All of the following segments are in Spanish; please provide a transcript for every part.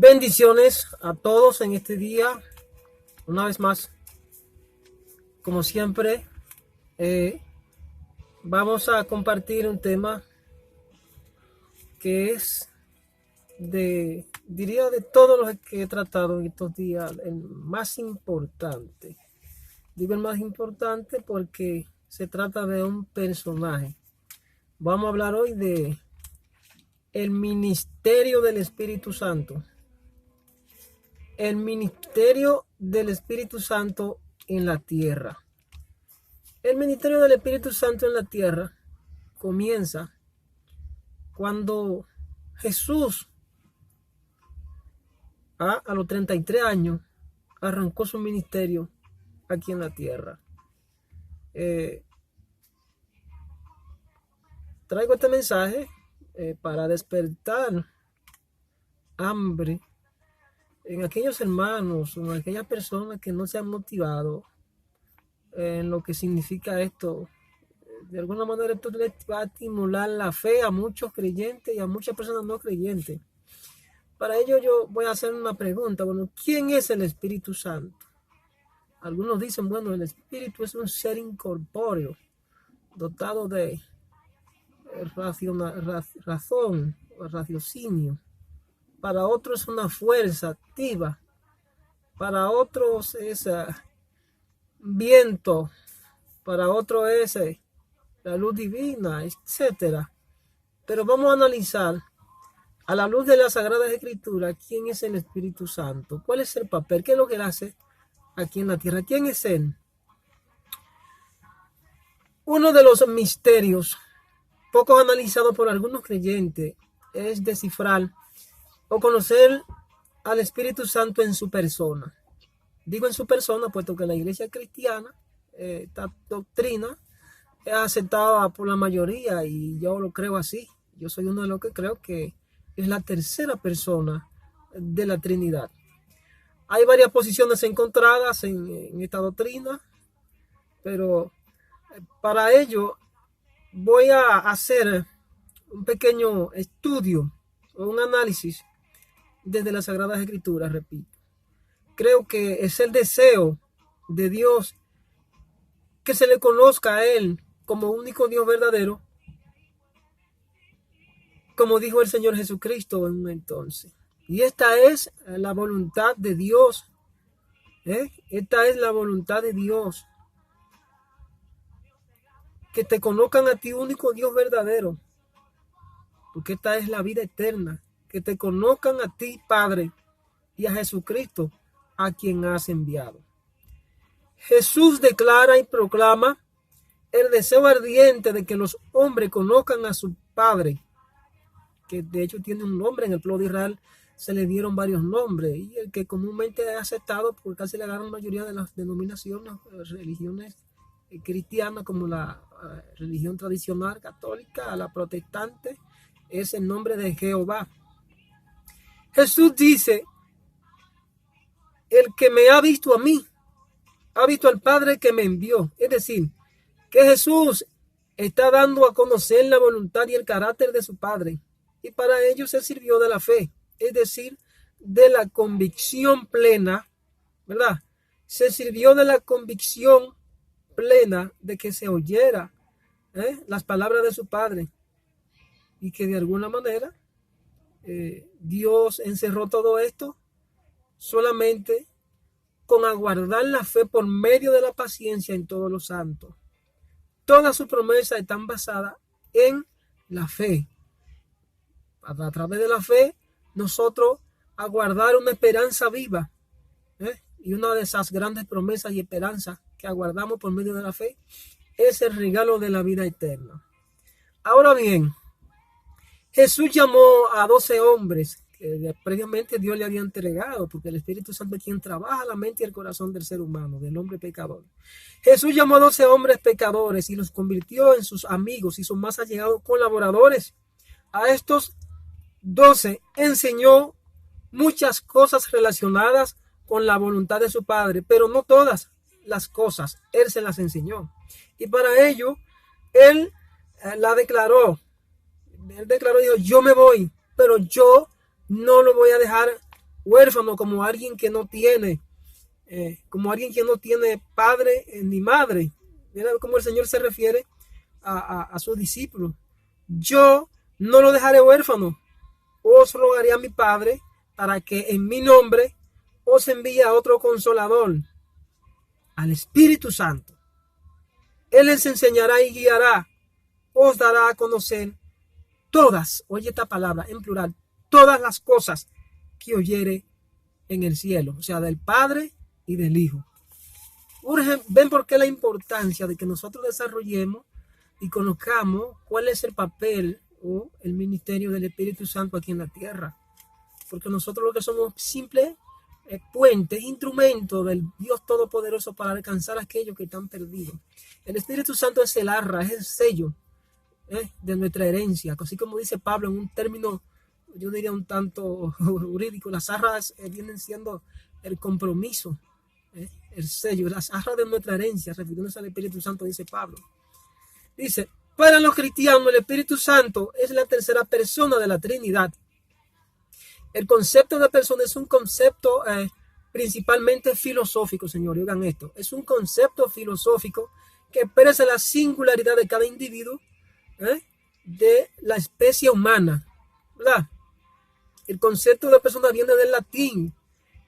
Bendiciones a todos en este día. Una vez más, como siempre, vamos a compartir un tema que es diría de todos los que he tratado en estos días, el más importante. Digo el más importante porque se trata de un personaje. Vamos a hablar hoy de el ministerio del Espíritu Santo. El ministerio del Espíritu Santo en la tierra. El ministerio del Espíritu Santo en la tierra comienza cuando Jesús, a los 33 años, arrancó su ministerio aquí en la tierra. Traigo este mensaje para despertar hambre en aquellos hermanos o en aquellas personas que no se han motivado en lo que significa esto. De alguna manera esto les va a estimular la fe a muchos creyentes y a muchas personas no creyentes. Para ello yo voy a hacer una pregunta. Bueno, ¿quién es el Espíritu Santo? Algunos dicen, bueno, el Espíritu es un ser incorpóreo, dotado de razón o raciocinio. Para otros es una fuerza activa. Para otros es viento. Para otros es la luz divina, etcétera. Pero vamos a analizar a la luz de la Sagrada Escritura quién es el Espíritu Santo, cuál es el papel, qué es lo que él hace aquí en la tierra, quién es él. Uno de los misterios poco analizados por algunos creyentes es descifrar o conocer al Espíritu Santo en su persona. Digo en su persona, puesto que la iglesia cristiana, esta doctrina, es aceptada por la mayoría y yo lo creo así. Yo soy uno de los que creo que es la tercera persona de la Trinidad. Hay varias posiciones encontradas en esta doctrina, pero para ello voy a hacer un pequeño estudio o un análisis desde las Sagradas Escrituras, repito. Creo que es el deseo de Dios que se le conozca a Él como único Dios verdadero, como dijo el Señor Jesucristo en un entonces. Y esta es la voluntad de Dios. Esta es la voluntad de Dios. Que te conozcan a ti único Dios verdadero. Porque esta es la vida eterna. Que te conozcan a ti, Padre, y a Jesucristo, a quien has enviado. Jesús declara y proclama el deseo ardiente de que los hombres conozcan a su Padre, que de hecho tiene un nombre. En el pueblo de Israel se le dieron varios nombres, y el que comúnmente es aceptado por casi la gran mayoría de las denominaciones, religiones cristianas, como la religión tradicional católica, la protestante, es el nombre de Jehová. Jesús dice: el que me ha visto a mí, ha visto al Padre que me envió. Es decir, que Jesús está dando a conocer la voluntad y el carácter de su Padre. Y para ello se sirvió de la fe, es decir, de la convicción plena, ¿verdad? Se sirvió de la convicción plena de que se oyera las palabras de su Padre. Y que de alguna manera Dios encerró todo esto solamente con aguardar la fe por medio de la paciencia en todos los santos. Todas sus promesas están basadas en la fe. A través de la fe, nosotros aguardar una esperanza viva. Y una de esas grandes promesas y esperanzas que aguardamos por medio de la fe es el regalo de la vida eterna. Ahora bien, Jesús llamó a 12 hombres que previamente Dios le había entregado, porque el Espíritu Santo es quien trabaja la mente y el corazón del ser humano, del hombre pecador. Jesús llamó a 12 hombres pecadores y los convirtió en sus amigos y sus más allegados colaboradores. A estos 12 enseñó muchas cosas relacionadas con la voluntad de su Padre, pero no todas las cosas Él se las enseñó. Y para ello, Él la declaró. Él declaró, dijo: yo me voy, pero yo no lo voy a dejar huérfano como alguien que no tiene, padre ni madre. Mira cómo el Señor se refiere a sus discípulos. Yo no lo dejaré huérfano, os rogaré a mi Padre para que en mi nombre os envíe a otro consolador, al Espíritu Santo. Él les enseñará y guiará, os dará a conocer todas, oye esta palabra en plural, todas las cosas que oyere en el cielo, o sea, del Padre y del Hijo. Ven por qué la importancia de que nosotros desarrollemos y conozcamos cuál es el papel o el ministerio del Espíritu Santo aquí en la tierra. Porque nosotros lo que somos simples puentes, instrumentos del Dios Todopoderoso para alcanzar a aquellos que están perdidos. El Espíritu Santo es el arra, es el sello de nuestra herencia. Así como dice Pablo en un término, yo diría un tanto jurídico, las arras vienen siendo el compromiso, el sello, las arras de nuestra herencia, refiriéndose al Espíritu Santo, dice Pablo. Dice, para los cristianos el Espíritu Santo es la tercera persona de la Trinidad. El concepto de persona es un concepto principalmente filosófico, señores. Oigan esto. Es un concepto filosófico que expresa la singularidad de cada individuo de la especie humana, ¿verdad? El concepto de persona viene del latín,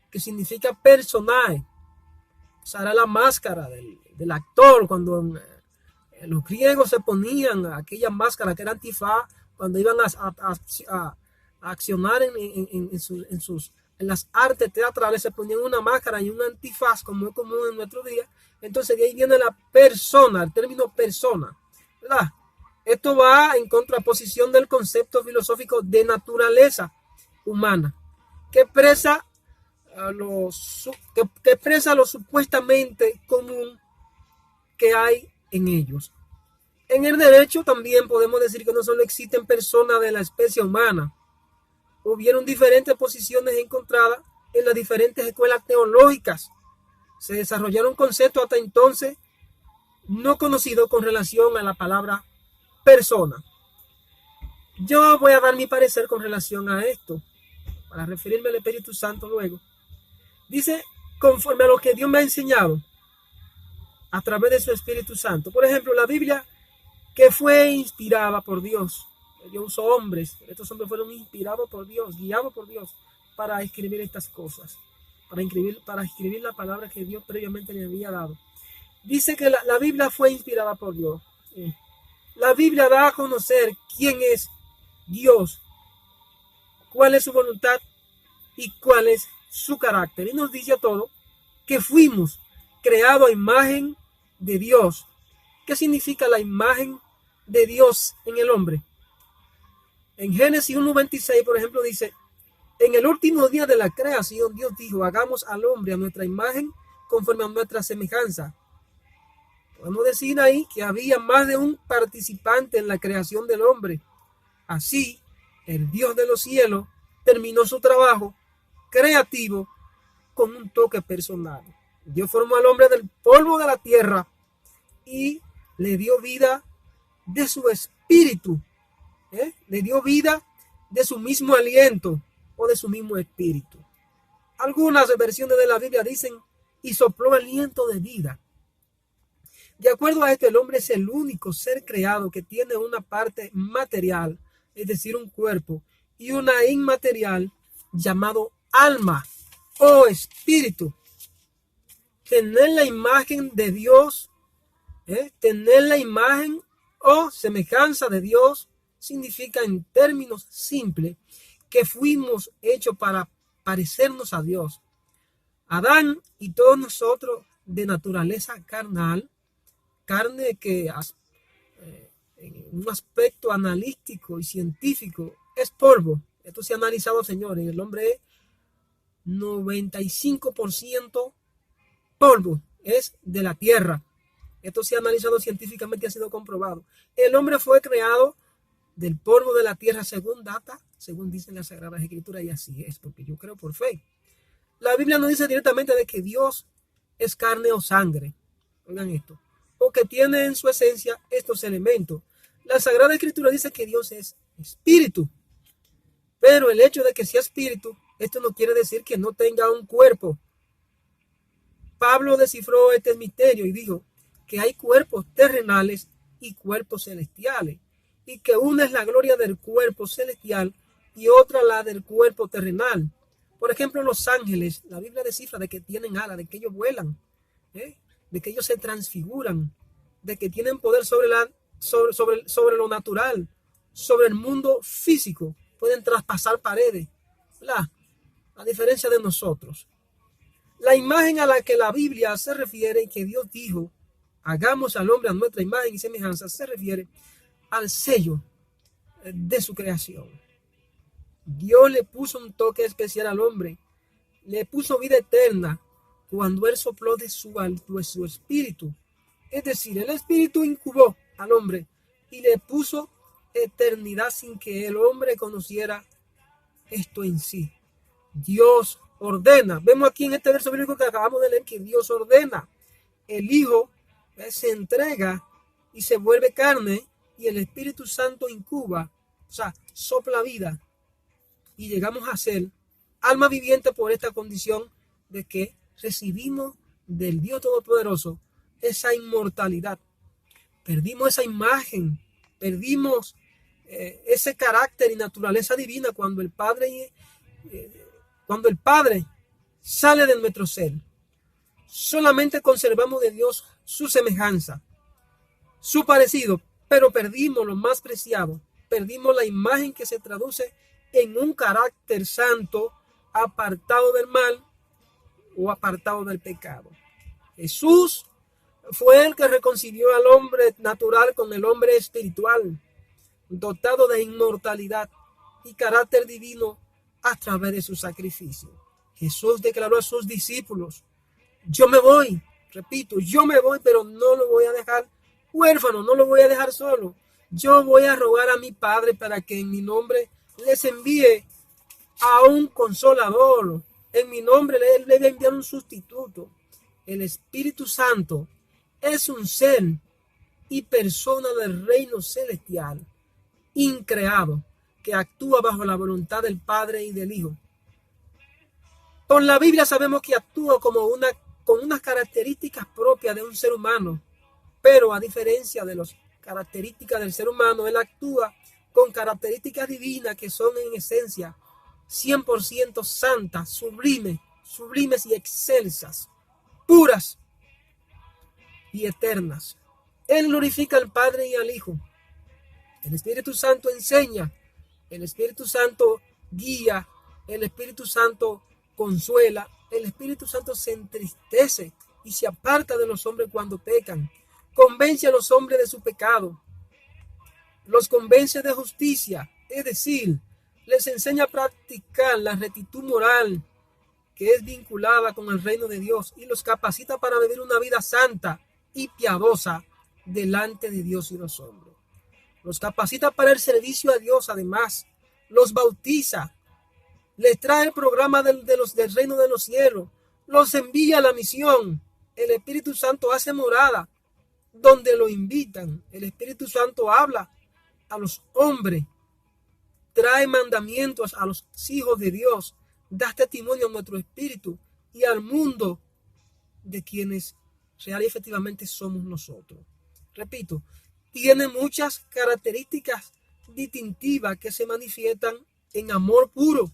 que significa personae. O sea, era la máscara del actor cuando los griegos se ponían aquella máscara que era antifaz cuando iban a accionar en las artes teatrales, se ponían una máscara y un antifaz como es común en nuestro día. Entonces de ahí viene la persona, el término persona, ¿verdad? Esto va en contraposición del concepto filosófico de naturaleza humana, que expresa lo supuestamente común que hay en ellos. En el derecho también podemos decir que no solo existen personas de la especie humana. Hubieron diferentes posiciones encontradas en las diferentes escuelas teológicas. Se desarrollaron conceptos hasta entonces no conocidos con relación a la palabra persona. Yo voy a dar mi parecer con relación a esto, para referirme al Espíritu Santo luego. Dice, conforme a lo que Dios me ha enseñado a través de su Espíritu Santo. Por ejemplo, la Biblia, que fue inspirada por Dios. Dios usó hombres. Estos hombres fueron inspirados por Dios, guiados por Dios para escribir estas cosas, para escribir la palabra que Dios previamente le había dado. Dice que la Biblia fue inspirada por Dios. La Biblia da a conocer quién es Dios, cuál es su voluntad y cuál es su carácter. Y nos dice a todos que fuimos creados a imagen de Dios. ¿Qué significa la imagen de Dios en el hombre? En Génesis 1:26, por ejemplo, dice, en el último día de la creación, Dios dijo, hagamos al hombre a nuestra imagen conforme a nuestra semejanza. Podemos decir ahí que había más de un participante en la creación del hombre. Así, el Dios de los cielos terminó su trabajo creativo con un toque personal. Dios formó al hombre del polvo de la tierra y le dio vida de su espíritu. Le dio vida de su mismo aliento o de su mismo espíritu. Algunas versiones de la Biblia dicen, y sopló aliento de vida. De acuerdo a esto, el hombre es el único ser creado que tiene una parte material, es decir, un cuerpo, y una inmaterial llamado alma o espíritu. Tener la imagen de Dios, tener la imagen o semejanza de Dios, significa en términos simples que fuimos hechos para parecernos a Dios. Adán y todos nosotros de naturaleza carnal, carne que en un aspecto analítico y científico es polvo. Esto se ha analizado, señores. El hombre es 95% polvo, es de la tierra. Esto se ha analizado científicamente y ha sido comprobado. El hombre fue creado del polvo de la tierra según dicen las Sagradas Escrituras, y así es, porque yo creo por fe. La Biblia no dice directamente de que Dios es carne o sangre. Oigan esto. O que tiene en su esencia estos elementos. La Sagrada Escritura dice que Dios es espíritu. Pero el hecho de que sea espíritu Esto no quiere decir que no tenga un cuerpo. Pablo descifró este misterio y dijo que hay cuerpos terrenales y cuerpos celestiales, y que una es la gloria del cuerpo celestial y otra la del cuerpo terrenal. Por ejemplo, los ángeles, la Biblia descifra de que tienen alas, de que ellos vuelan, de que ellos se transfiguran, de que tienen poder sobre lo natural, sobre el mundo físico, pueden traspasar paredes, ¿verdad? A diferencia de nosotros. La imagen a la que la Biblia se refiere, que Dios dijo, hagamos al hombre a nuestra imagen y semejanza, se refiere al sello de su creación. Dios le puso un toque especial al hombre, le puso vida eterna cuando él sopló de su espíritu. Es decir, el espíritu incubó al hombre y le puso eternidad sin que el hombre conociera esto en sí. Dios ordena. Vemos aquí en este verso bíblico que acabamos de leer que Dios ordena. El Hijo se entrega y se vuelve carne y el Espíritu Santo incuba, o sea, sopla vida y llegamos a ser alma viviente por esta condición de que recibimos del Dios Todopoderoso esa inmortalidad. Perdimos esa imagen, perdimos ese carácter y naturaleza divina cuando el Padre sale de nuestro ser. Solamente conservamos de Dios su semejanza, su parecido, pero perdimos lo más preciado, perdimos la imagen que se traduce en un carácter santo, apartado del mal o apartado del pecado. Jesús fue el que reconcilió al hombre natural con el hombre espiritual, dotado de inmortalidad y carácter divino a través de su sacrificio. Jesús declaró a sus discípulos, yo me voy, repito, yo me voy, pero no lo voy a dejar huérfano, no lo voy a dejar solo. Yo voy a rogar a mi Padre para que en mi nombre les envíe a un consolador. En mi nombre le voy a enviar un sustituto. El Espíritu Santo es un ser y persona del reino celestial, increado, que actúa bajo la voluntad del Padre y del Hijo. Por la Biblia sabemos que actúa con unas características propias de un ser humano, pero a diferencia de las características del ser humano, él actúa con características divinas que son en esencia 100% santas, sublimes y excelsas, puras y eternas. Él glorifica al Padre y al Hijo. El Espíritu Santo enseña, el Espíritu Santo guía, el Espíritu Santo consuela, el Espíritu Santo se entristece y se aparta de los hombres cuando pecan, convence a los hombres de su pecado, los convence de justicia, es decir, les enseña a practicar la rectitud moral que es vinculada con el reino de Dios y los capacita para vivir una vida santa y piadosa delante de Dios y los hombres. Los capacita para el servicio a Dios, además, los bautiza, les trae el programa del reino de los cielos, los envía a la misión. El Espíritu Santo hace morada donde lo invitan. El Espíritu Santo habla a los hombres, trae mandamientos a los hijos de Dios, da testimonio a nuestro espíritu y al mundo de quienes real y efectivamente somos nosotros. Repito, tiene muchas características distintivas que se manifiestan en amor puro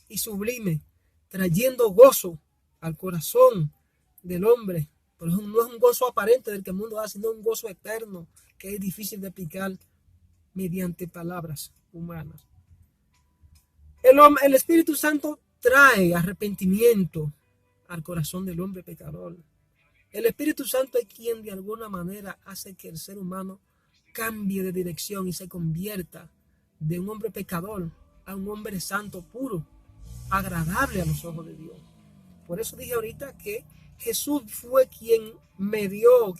y sublime, trayendo gozo al corazón del hombre. Pero no es un gozo aparente del que el mundo da, sino un gozo eterno que es difícil de explicar mediante palabras humanas. El Espíritu Santo trae arrepentimiento al corazón del hombre pecador. El Espíritu Santo es quien de alguna manera hace que el ser humano cambie de dirección y se convierta de un hombre pecador a un hombre santo, puro, agradable a los ojos de Dios. Por eso dije ahorita que Jesús fue quien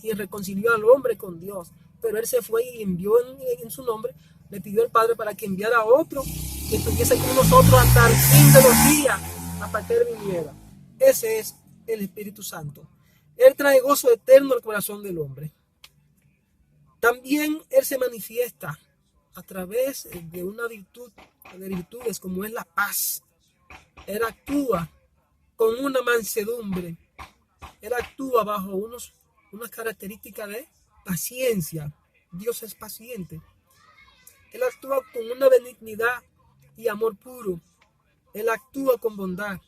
quien reconcilió al hombre con Dios, pero él se fue y envió en su nombre, le pidió al Padre para que enviara a otro que estuviese con nosotros hasta el fin de los días, hasta que él viniera. Ese es el Espíritu Santo. Él trae gozo eterno al corazón del hombre. También él se manifiesta a través de una virtud, de virtudes como es la paz. Él actúa con una mansedumbre. Él actúa bajo unas características de paciencia. Dios es paciente. Él actúa con una benignidad y amor puro. Él actúa con bondad.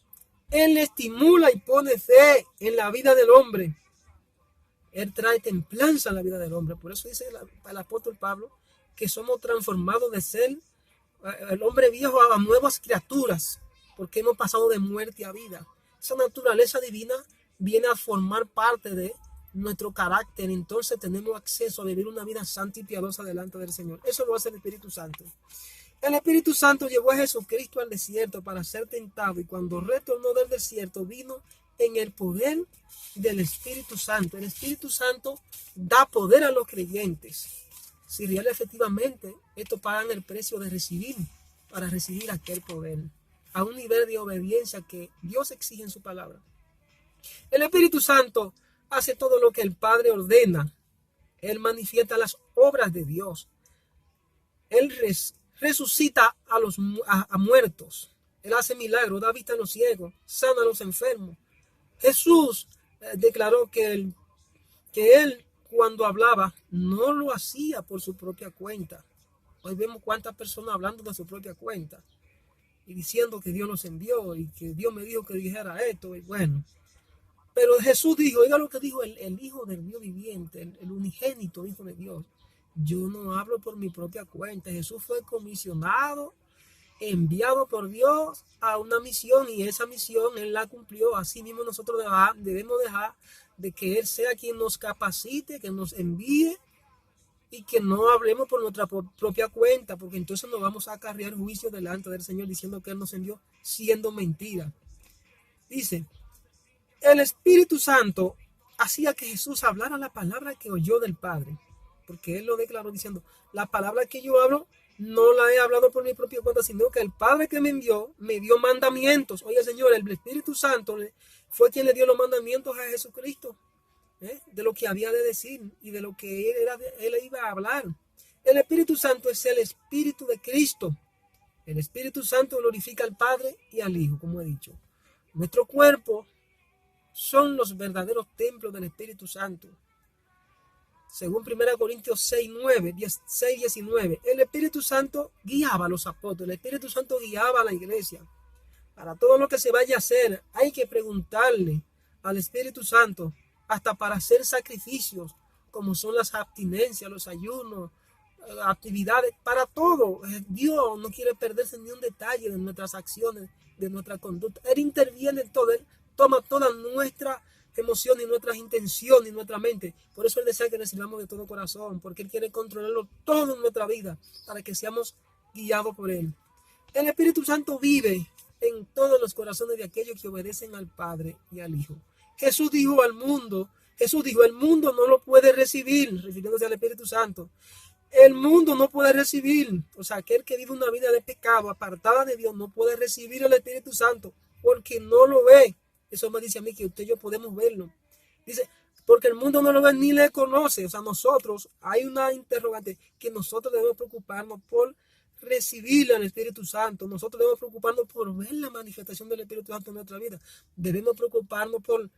Él estimula y pone fe en la vida del hombre. Él trae templanza en la vida del hombre. Por eso dice el apóstol Pablo que somos transformados de ser el hombre viejo a nuevas criaturas, porque hemos pasado de muerte a vida. Esa naturaleza divina viene a formar parte de nuestro carácter. Entonces tenemos acceso a vivir una vida santa y piadosa delante del Señor. Eso lo hace el Espíritu Santo. El Espíritu Santo llevó a Jesucristo al desierto para ser tentado, y cuando retornó del desierto vino en el poder del Espíritu Santo. El Espíritu Santo da poder a los creyentes. Si real efectivamente estos pagan el precio de recibir, para recibir aquel poder, a un nivel de obediencia que Dios exige en su palabra. El Espíritu Santo hace todo lo que el Padre ordena. Él manifiesta las obras de Dios. Él resucita a muertos. Él hace milagros, da vista a los ciegos, sana a los enfermos. Jesús declaró que él cuando hablaba no lo hacía por su propia cuenta. Hoy vemos cuántas personas hablando de su propia cuenta y diciendo que Dios los envió y que Dios me dijo que dijera esto. Y bueno, pero Jesús dijo, oiga lo que dijo el Hijo del Dios viviente, el unigénito Hijo de Dios. Yo no hablo por mi propia cuenta. Jesús fue comisionado, enviado por Dios a una misión, y esa misión Él la cumplió. Así mismo nosotros debemos dejar de que Él sea quien nos capacite, que nos envíe, y que no hablemos por nuestra propia cuenta, porque entonces nos vamos a acarrear juicio delante del Señor diciendo que Él nos envió, siendo mentira. Dice, el Espíritu Santo hacía que Jesús hablara la palabra que oyó del Padre, porque Él lo declaró diciendo, la palabra que yo hablo no la he hablado por mi propia cuenta, sino que el Padre que me envió me dio mandamientos. Oye, Señor, el Espíritu Santo fue quien le dio los mandamientos a Jesucristo, de lo que había de decir y de lo que él iba a hablar. El Espíritu Santo es el Espíritu de Cristo. El Espíritu Santo glorifica al Padre y al Hijo, como he dicho. Nuestro cuerpo son los verdaderos templos del Espíritu Santo. Según 1 Corintios 6:19, el Espíritu Santo guiaba a los apóstoles, el Espíritu Santo guiaba a la iglesia. Para todo lo que se vaya a hacer, hay que preguntarle al Espíritu Santo, hasta para hacer sacrificios, como son las abstinencias, los ayunos, actividades, para todo. Dios no quiere perderse ni un detalle de nuestras acciones, de nuestra conducta. Él interviene en todo, Él toma toda nuestra emoción y nuestras intenciones y nuestra mente. Por eso Él desea que le sirvamos de todo corazón, porque Él quiere controlarlo todo en nuestra vida, para que seamos guiados por Él. El Espíritu Santo vive en todos los corazones de aquellos que obedecen al Padre y al Hijo. Jesús dijo, el mundo no lo puede recibir, refiriéndose al Espíritu Santo. El mundo no puede recibir, o sea, aquel que vive una vida de pecado, apartada de Dios, no puede recibir el Espíritu Santo, porque no lo ve. Eso me dice a mí que usted y yo podemos verlo. Dice, porque el mundo no lo ve ni le conoce. O sea, nosotros, hay una interrogante, que nosotros debemos preocuparnos por recibir al Espíritu Santo. Nosotros debemos preocuparnos por ver la manifestación del Espíritu Santo en nuestra vida. Debemos preocuparnos por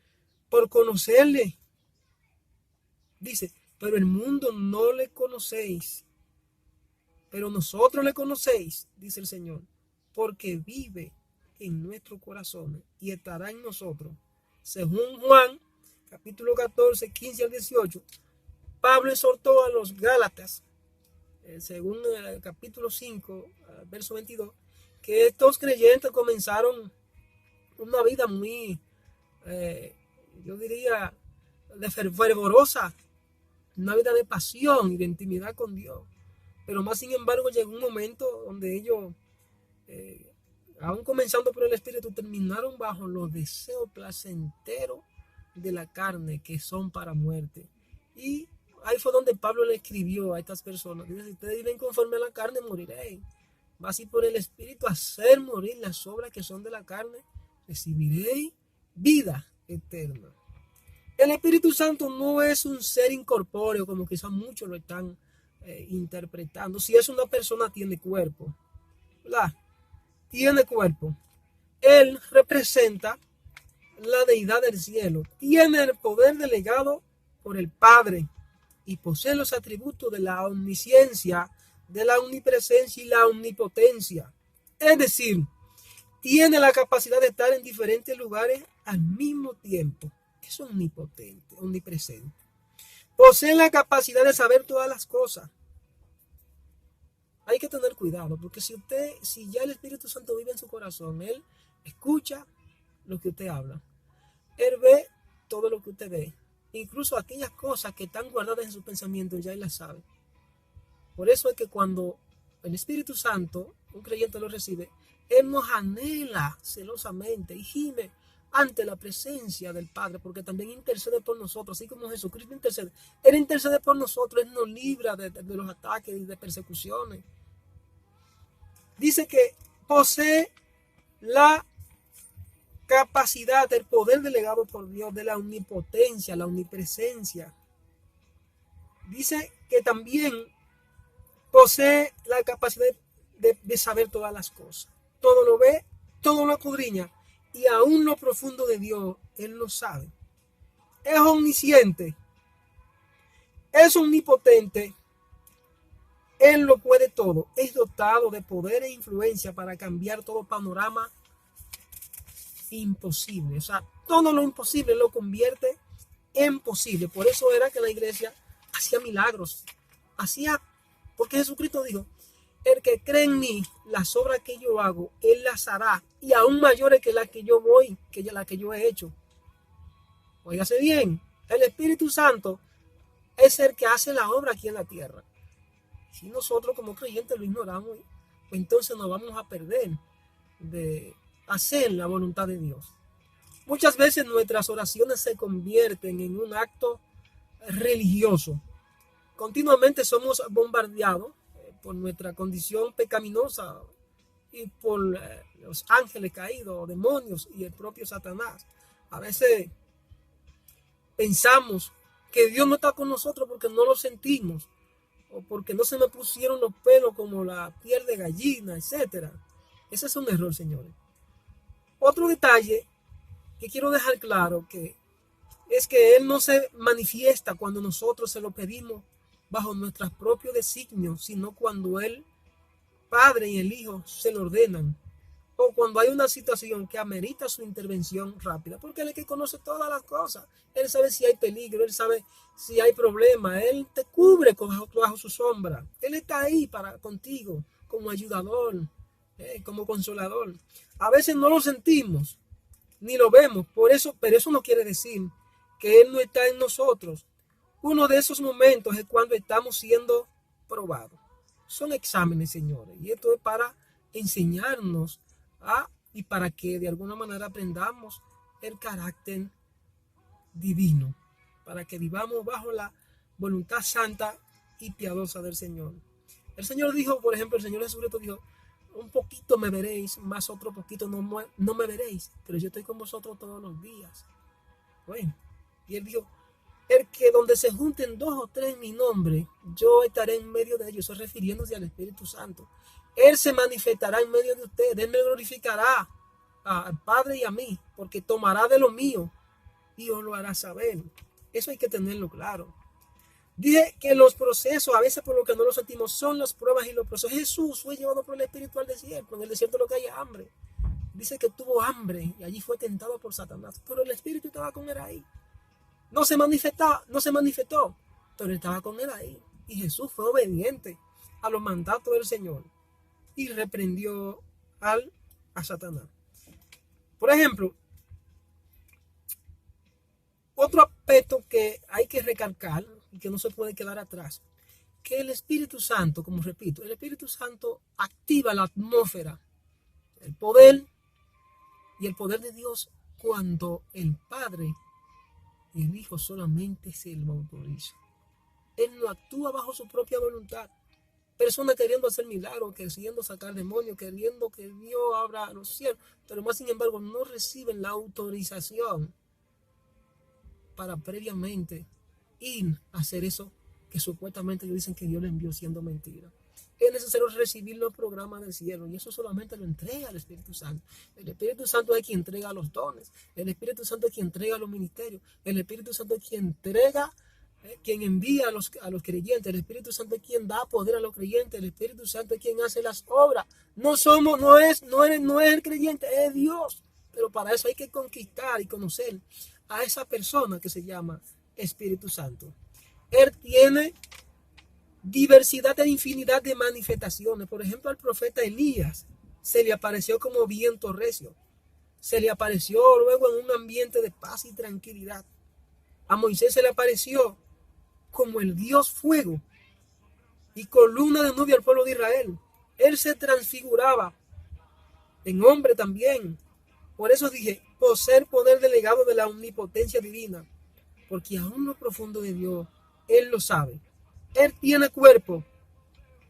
conocerle. Dice, pero el mundo no le conocéis, pero nosotros le conocéis, dice el Señor, porque vive en nuestros corazones y estará en nosotros. Según Juan, capítulo 14, 15 al 18, Pablo exhortó a los Gálatas, según el capítulo 5, verso 22, que estos creyentes comenzaron una vida muy, yo diría, de fervorosa, una vida de pasión y de intimidad con Dios. Pero más sin embargo llegó un momento donde ellos, aún comenzando por el Espíritu, terminaron bajo los deseos placenteros de la carne, que son para muerte. Y ahí fue donde Pablo le escribió a estas personas. Dice, si ustedes viven conforme a la carne, moriréis. Mas si por el Espíritu hacer morir las obras que son de la carne, recibiréis vida eterna. El Espíritu Santo no es un ser incorpóreo, como quizás muchos lo están interpretando. Si es una persona, tiene cuerpo, ¿verdad? Tiene cuerpo. Él representa la deidad del cielo. Tiene el poder delegado por el Padre y posee los atributos de la omnisciencia, de la omnipresencia y la omnipotencia. Es decir, tiene la capacidad de estar en diferentes lugares al mismo tiempo. Es omnipotente, omnipresente. Posee la capacidad de saber todas las cosas. Hay que tener cuidado, porque si ya el Espíritu Santo vive en su corazón, Él escucha lo que usted habla. Él ve todo lo que usted ve. Incluso aquellas cosas que están guardadas en su pensamiento, ya Él las sabe. Por eso es que cuando el Espíritu Santo, un creyente lo recibe, Él nos anhela celosamente y gime ante la presencia del Padre, porque también intercede por nosotros, así como Jesucristo intercede. Él intercede por nosotros, Él nos libra de los ataques y de persecuciones. Dice que posee la capacidad, el poder delegado por Dios de la omnipotencia, la omnipresencia. Dice que también posee la capacidad de saber todas las cosas. Todo lo ve, todo lo escudriña, y aún lo profundo de Dios, Él lo sabe. Es omnisciente, es omnipotente, Él lo puede todo. Es dotado de poder e influencia para cambiar todo panorama imposible. O sea, todo lo imposible lo convierte en posible. Por eso era que la iglesia hacía milagros. Porque Jesucristo dijo, el que cree en mí, las obras que yo hago, Él las hará, y aún mayores que las que yo voy, que la que yo he hecho. Óigase bien, el Espíritu Santo es el que hace la obra aquí en la tierra. Si nosotros como creyentes lo ignoramos, entonces nos vamos a perder de hacer la voluntad de Dios. Muchas veces nuestras oraciones se convierten en un acto religioso. Continuamente somos bombardeados por nuestra condición pecaminosa y por los ángeles caídos, demonios y el propio Satanás. A veces pensamos que Dios no está con nosotros porque no lo sentimos, o porque no se me pusieron los pelos como la piel de gallina, etc. Ese es un error, señores. Otro detalle que quiero dejar claro es que Él no se manifiesta cuando nosotros se lo pedimos bajo nuestros propios designios, sino cuando el Padre y el Hijo se lo ordenan, o cuando hay una situación que amerita su intervención rápida, porque Él es el que conoce todas las cosas. Él sabe si hay peligro, Él sabe si hay problema, Él te cubre bajo su sombra. Él está ahí contigo como ayudador, como consolador. A veces no lo sentimos ni lo vemos, pero eso no quiere decir que Él no está en nosotros. Uno de esos momentos es cuando estamos siendo probados. Son exámenes, señores, y esto es para enseñarnos y para que de alguna manera aprendamos el carácter divino, para que vivamos bajo la voluntad santa y piadosa del Señor. El Señor dijo, por ejemplo, el Señor Jesucristo dijo, un poquito me veréis, más otro poquito no me veréis, pero yo estoy con vosotros todos los días. Bueno, y Él dijo, el que donde se junten 2 o 3 en mi nombre, yo estaré en medio de ellos. Eso refiriéndose al Espíritu Santo. Él se manifestará en medio de ustedes. Él me glorificará al Padre y a mí, porque tomará de lo mío y os lo hará saber. Eso hay que tenerlo claro. Dije que los procesos, a veces por lo que no lo sentimos, son las pruebas y los procesos. Jesús fue llevado por el Espíritu al desierto. En el desierto lo que hay es hambre. Dice que tuvo hambre y allí fue tentado por Satanás. Pero el Espíritu estaba con él ahí. No se manifestó, pero estaba con él ahí. Y Jesús fue obediente a los mandatos del Señor y reprendió a Satanás. Por ejemplo, otro aspecto que hay que recalcar y que no se puede quedar atrás, que el Espíritu Santo, como repito, el Espíritu Santo activa la atmósfera, el poder de Dios cuando el Padre y el Hijo solamente se lo autoriza. Él no actúa bajo su propia voluntad. Personas queriendo hacer milagros, queriendo sacar demonios, queriendo que Dios abra los cielos, pero más sin embargo no reciben la autorización para previamente ir a hacer eso que supuestamente dicen que Dios le envió siendo mentira. es necesario recibir los programas del cielo, y eso solamente lo entrega el Espíritu Santo. El Espíritu Santo es quien entrega los dones, el Espíritu Santo es quien entrega los ministerios, el Espíritu Santo es quien entrega, quien envía a los creyentes, el Espíritu Santo es quien da poder a los creyentes, el Espíritu Santo es quien hace las obras. No es el creyente, es Dios. Pero para eso hay que conquistar y conocer a esa persona que se llama Espíritu Santo. Él tiene diversidad de infinidad de manifestaciones. Por ejemplo, al profeta Elías se le apareció como viento recio. Se le apareció luego en un ambiente de paz y tranquilidad. A Moisés se le apareció como el Dios fuego y columna de nube al pueblo de Israel. Él se transfiguraba en hombre también. Por eso dije, poseer poder delegado de la omnipotencia divina, porque aún lo profundo de Dios, Él lo sabe. Él tiene cuerpo,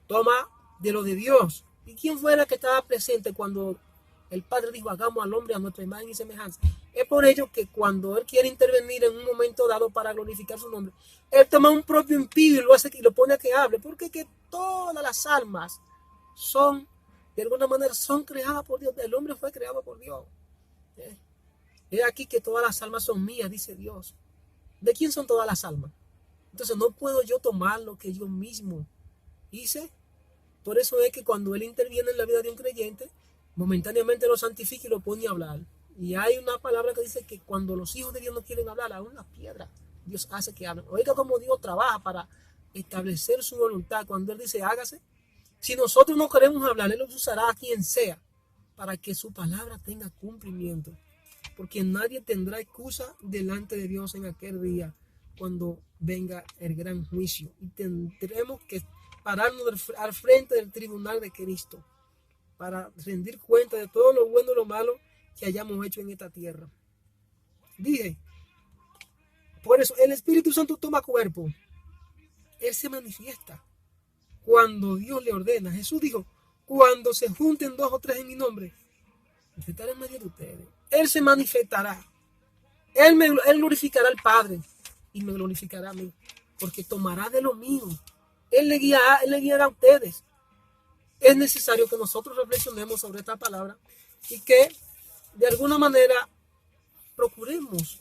toma de lo de Dios. ¿Y quién fuera que estaba presente cuando el Padre dijo, hagamos al hombre a nuestra imagen y semejanza? Es por ello que cuando Él quiere intervenir en un momento dado para glorificar su nombre, Él toma un propio impío y lo hace y lo pone a que hable, porque que todas las almas son, de alguna manera, son creadas por Dios. El hombre fue creado por Dios. Es aquí que todas las almas son mías, dice Dios. ¿De quién son todas las almas? Entonces no puedo yo tomar lo que yo mismo hice. Por eso es que cuando Él interviene en la vida de un creyente, momentáneamente lo santifica y lo pone a hablar. Y hay una palabra que dice que cuando los hijos de Dios no quieren hablar, aún las piedras, Dios hace que hablen. Oiga cómo Dios trabaja para establecer su voluntad. Cuando Él dice hágase, si nosotros no queremos hablar, Él los usará a quien sea para que su palabra tenga cumplimiento. Porque nadie tendrá excusa delante de Dios en aquel día cuando venga el gran juicio. Y tendremos que pararnos al frente del tribunal de Cristo para rendir cuenta de todo lo bueno y lo malo que hayamos hecho en esta tierra. Dije, por eso el Espíritu Santo toma cuerpo. Él se manifiesta cuando Dios le ordena. Jesús dijo, cuando se junten 2 o 3 en mi nombre, yo estaré en medio de ustedes. Él se manifestará. Él glorificará al Padre y me glorificará a mí, porque tomará de lo mío. Él le guiará a ustedes. Es necesario que nosotros reflexionemos sobre esta palabra y que de alguna manera procuremos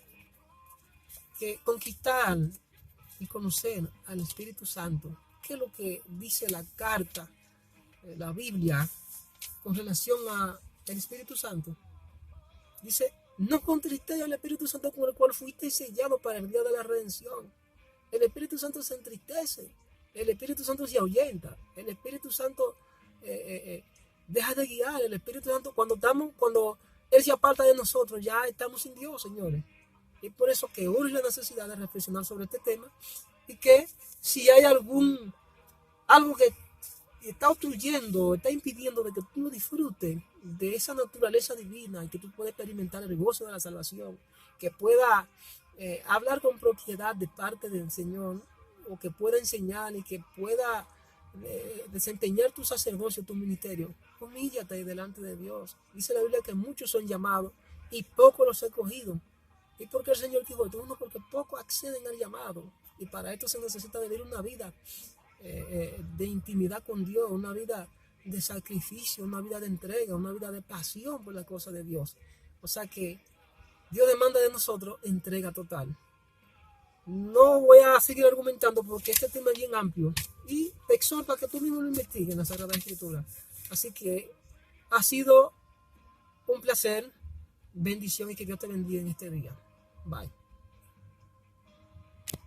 conquistar y conocer al Espíritu Santo. ¿Qué es lo que dice la carta, la Biblia, con relación al Espíritu Santo? Dice, no contristéis al Espíritu Santo con el cual fuiste sellado para el día de la redención. El Espíritu Santo se entristece, el Espíritu Santo se ahuyenta, el Espíritu Santo deja de guiar. El Espíritu Santo, cuando Él se aparta de nosotros, ya estamos sin Dios, señores. Y por eso que urge la necesidad de reflexionar sobre este tema, y que si hay algo que está obstruyendo, está impidiendo de que tú disfrutes de esa naturaleza divina y que tú puedas experimentar el gozo de la salvación, que pueda hablar con propiedad de parte del Señor, o que pueda enseñar y que pueda desempeñar tu sacerdocio, tu ministerio, humíllate delante de Dios. Dice la Biblia que muchos son llamados y pocos los escogidos. ¿Y por qué el Señor dijo esto? Uno, porque pocos acceden al llamado, y para esto se necesita vivir una vida de intimidad con Dios, una vida de sacrificio, una vida de entrega, una vida de pasión por las cosas de Dios. O sea que Dios demanda de nosotros entrega total. No voy a seguir argumentando porque este tema es bien amplio y te exhorto a que tú mismo lo investigues en la Sagrada Escritura. Así que ha sido un placer, bendición, y que Dios te bendiga en este día. Bye.